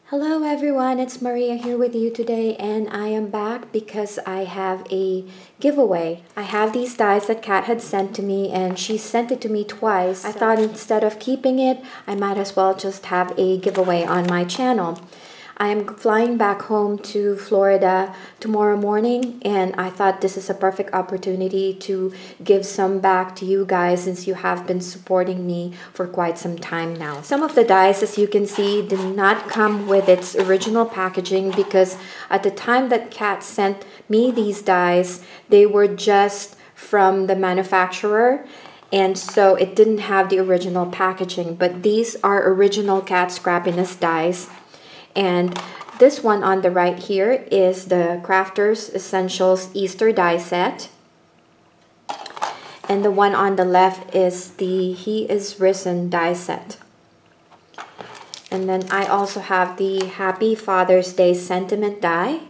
Hello everyone, it's Maria here with you today, and I am back because I have a giveaway. I have these dies that Kat had sent to me, and she sent it to me twice. I thought instead of keeping it, I might as well just have a giveaway on my channel. I am flying back home to Florida tomorrow morning, and I thought this is a perfect opportunity to give some back to you guys since you have been supporting me for quite some time now. Some of the dies, as you can see, did not come with its original packaging because at the time that Kat sent me these dies, they were just from the manufacturer, and so it didn't have the original packaging. But these are original Kat Scrappiness dies. And this one on the right here is the Crafters Essentials Easter die set. And the one on the left is the He Is Risen die set. And then I also have the Happy Father's Day Sentiment die.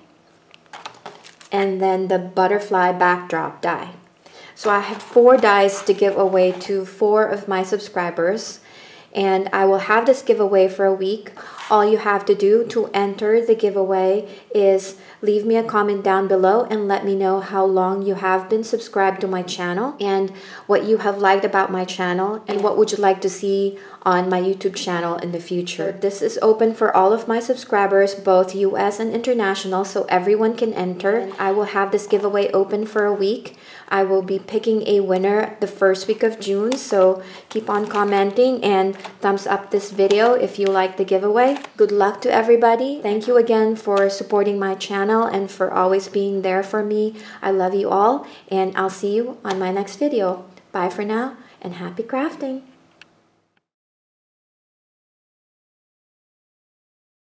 And then the Butterfly Backdrop die. So I have 4 dies to give away to 4 of my subscribers. And I will have this giveaway for a week. All you have to do to enter the giveaway is leave me a comment down below and let me know how long you have been subscribed to my channel and what you have liked about my channel and what would you like to see on my YouTube channel in the future. This is open for all of my subscribers, both US and international, so everyone can enter. And I will have this giveaway open for a week. I will be picking a winner the first week of June, so keep on commenting and thumbs up this video if you like the giveaway. Good luck to everybody. Thank you again for supporting my channel and for always being there for me. I love you all, and I'll see you on my next video. Bye for now, and happy crafting!